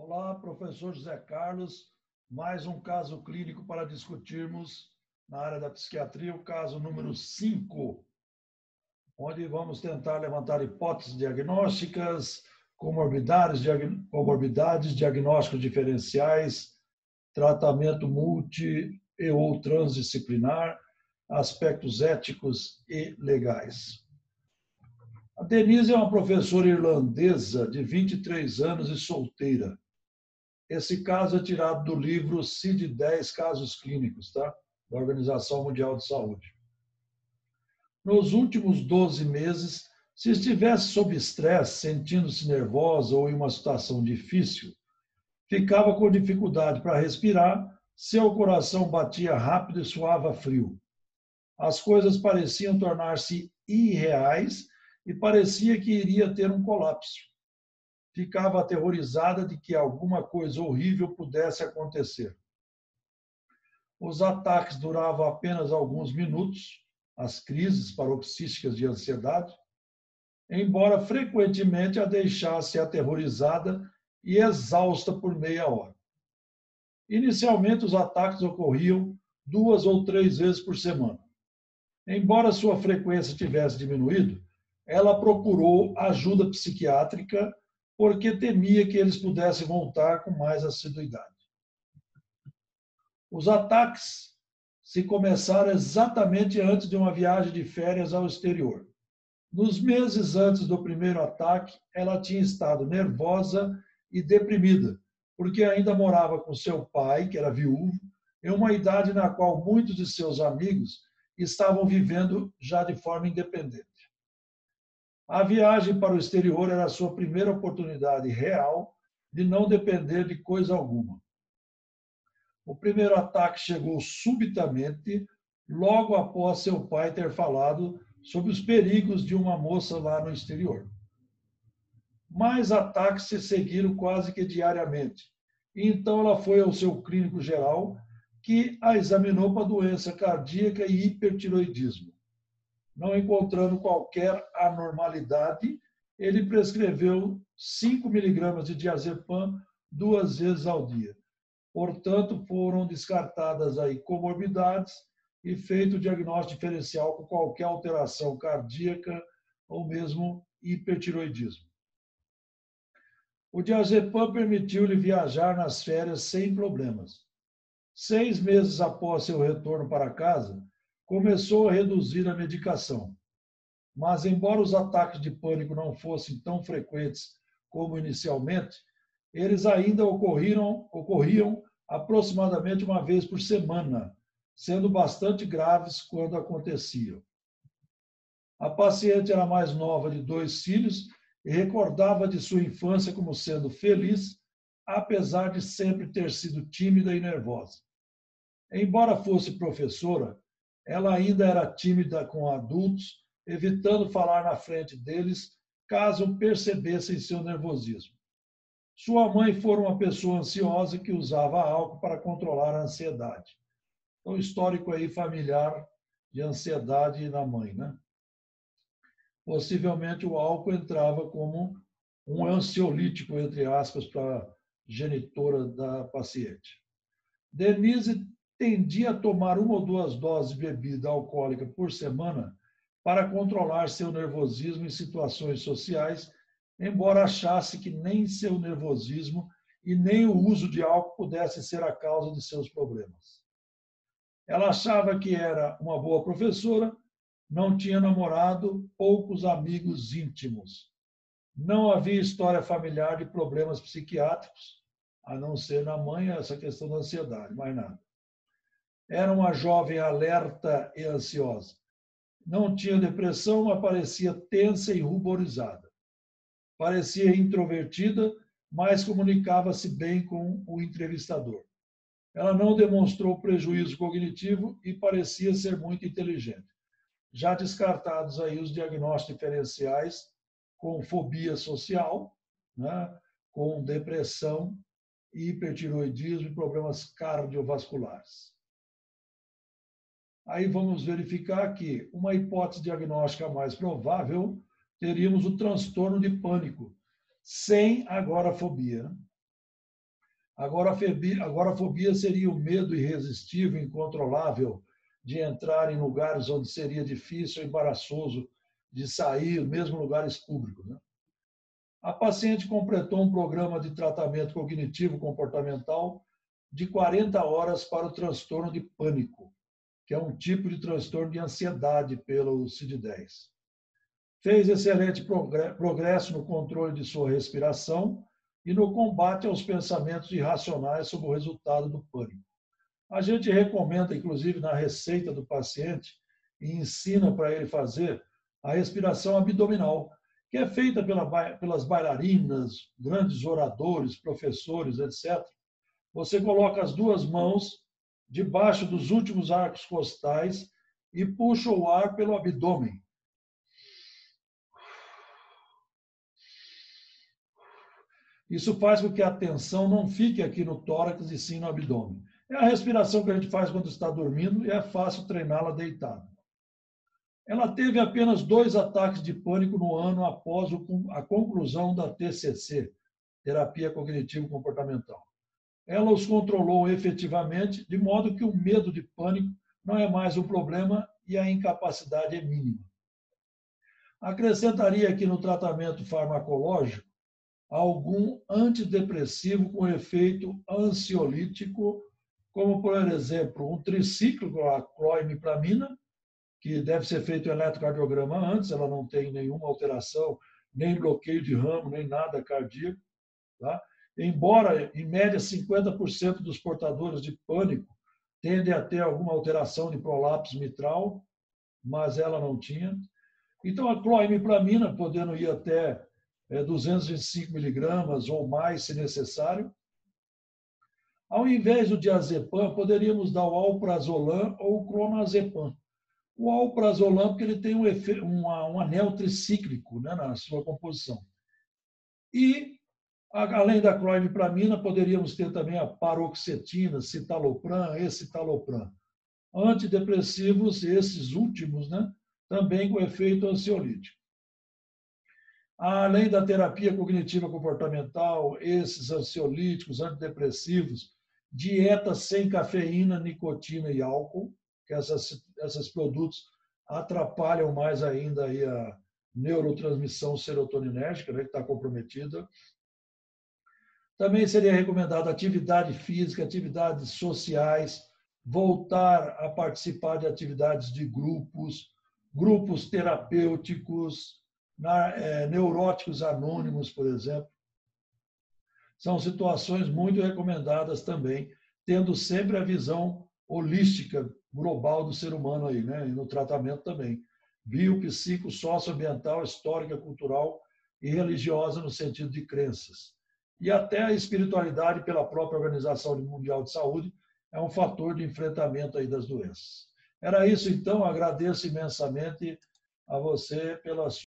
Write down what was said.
Olá, professor José Carlos. Mais um caso clínico para discutirmos na área da psiquiatria, o caso número 5, onde vamos tentar levantar hipóteses diagnósticas, comorbidades, diagnósticos diferenciais, tratamento multi e ou transdisciplinar, aspectos éticos e legais. A Denise é uma professora irlandesa de 23 anos e solteira. Esse caso é tirado do livro CID-10 Casos Clínicos, tá? Da Organização Mundial de Saúde. Nos últimos 12 meses, se estivesse sob estresse, sentindo-se nervosa ou em uma situação difícil, ficava com dificuldade para respirar, seu coração batia rápido e suava frio. As coisas pareciam tornar-se irreais e parecia que iria ter um colapso. Ficava aterrorizada de que alguma coisa horrível pudesse acontecer. Os ataques duravam apenas alguns minutos, as crises paroxísticas de ansiedade, embora frequentemente a deixasse aterrorizada e exausta por meia hora. Inicialmente, os ataques ocorriam 2 ou 3 vezes por semana. Embora sua frequência tivesse diminuído, ela procurou ajuda psiquiátrica porque temia que eles pudessem voltar com mais assiduidade. Os ataques se começaram exatamente antes de uma viagem de férias ao exterior. Nos meses antes do primeiro ataque, ela tinha estado nervosa e deprimida, porque ainda morava com seu pai, que era viúvo, em uma idade na qual muitos de seus amigos estavam vivendo já de forma independente. A viagem para o exterior era a sua primeira oportunidade real de não depender de coisa alguma. O primeiro ataque chegou subitamente, logo após seu pai ter falado sobre os perigos de uma moça lá no exterior. Mais ataques se seguiram quase que diariamente. E então ela foi ao seu clínico geral, que a examinou para doença cardíaca e hipertiroidismo. Não encontrando qualquer anormalidade, ele prescreveu 5 miligramas de diazepam 2 vezes ao dia. Portanto, foram descartadas aí comorbidades e feito o diagnóstico diferencial com qualquer alteração cardíaca ou mesmo hipertiroidismo. O diazepam permitiu-lhe viajar nas férias sem problemas. 6 meses após seu retorno para casa, começou a reduzir a medicação. Mas, embora os ataques de pânico não fossem tão frequentes como inicialmente, eles ainda ocorriam aproximadamente uma vez por semana, sendo bastante graves quando aconteciam. A paciente era mais nova de 2 filhos e recordava de sua infância como sendo feliz, apesar de sempre ter sido tímida e nervosa. Embora fosse professora, ela ainda era tímida com adultos, evitando falar na frente deles caso percebessem seu nervosismo. Sua mãe foi uma pessoa ansiosa que usava álcool para controlar a ansiedade. Então, histórico aí familiar de ansiedade na mãe, né? Possivelmente o álcool entrava como um ansiolítico, entre aspas, para a genitora da paciente. Denise tendia a tomar 1 ou 2 doses de bebida alcoólica por semana para controlar seu nervosismo em situações sociais, embora achasse que nem seu nervosismo e nem o uso de álcool pudesse ser a causa de seus problemas. Ela achava que era uma boa professora, não tinha namorado, poucos amigos íntimos. Não havia história familiar de problemas psiquiátricos, a não ser na mãe essa questão da ansiedade, mais nada. Era uma jovem alerta e ansiosa. Não tinha depressão, mas parecia tensa e ruborizada. Parecia introvertida, mas comunicava-se bem com o entrevistador. Ela não demonstrou prejuízo cognitivo e parecia ser muito inteligente. Já descartados aí os diagnósticos diferenciais com fobia social, né, com depressão, hipertiroidismo e problemas cardiovasculares. Aí vamos verificar que uma hipótese diagnóstica mais provável, teríamos o transtorno de pânico, sem agorafobia. Agorafobia seria o medo irresistível, incontrolável de entrar em lugares onde seria difícil ou embaraçoso de sair, mesmo lugares públicos, né? A paciente completou um programa de tratamento cognitivo-comportamental de 40 horas para o transtorno de pânico, que é um tipo de transtorno de ansiedade pelo CID-10. Fez excelente progresso no controle de sua respiração e no combate aos pensamentos irracionais sobre o resultado do pânico. A gente recomenda, inclusive, na receita do paciente, e ensina para ele fazer a respiração abdominal, que é feita pelas bailarinas, grandes oradores, professores, etc. Você coloca as duas mãos debaixo dos últimos arcos costais e puxa o ar pelo abdômen. Isso faz com que a tensão não fique aqui no tórax e sim no abdômen. É a respiração que a gente faz quando está dormindo e é fácil treiná-la deitado. Ela teve apenas 2 ataques de pânico no ano após a conclusão da TCC, Terapia Cognitivo-Comportamental. Ela os controlou efetivamente, de modo que o medo de pânico não é mais um problema e a incapacidade é mínima. Acrescentaria aqui no tratamento farmacológico algum antidepressivo com efeito ansiolítico, como, por exemplo, um tricíclico, a cloimipramina, que deve ser feito o eletrocardiograma antes, ela não tem nenhuma alteração, nem bloqueio de ramo, nem nada cardíaco. Tá? Embora, em média, 50% dos portadores de pânico tendem a ter alguma alteração de prolapso mitral, mas ela não tinha. Então, a cloimipramina, podendo ir até 225 miligramas ou mais, se necessário. Ao invés do diazepam, poderíamos dar o alprazolam ou o clonazepam. O alprazolam, porque ele tem um anel tricíclico, né, na sua composição. E, além da cloimipramina, poderíamos ter também a paroxetina, citalopram, escitalopram. Antidepressivos, esses últimos, né, também com efeito ansiolítico. Além da terapia cognitiva comportamental, esses ansiolíticos, antidepressivos, dieta sem cafeína, nicotina e álcool, que esses produtos atrapalham mais ainda aí a neurotransmissão serotoninérgica, né, que está comprometida. Também seria recomendada atividade física, atividades sociais, voltar a participar de atividades de grupos terapêuticos, neuróticos anônimos, por exemplo. São situações muito recomendadas também, tendo sempre a visão holística, global do ser humano aí, né? E no tratamento também. Bio, psico, socioambiental, histórica, cultural e religiosa no sentido de crenças. E até a espiritualidade pela própria Organização Mundial de Saúde é um fator de enfrentamento aí das doenças. Era isso, então. Agradeço imensamente a você pela sua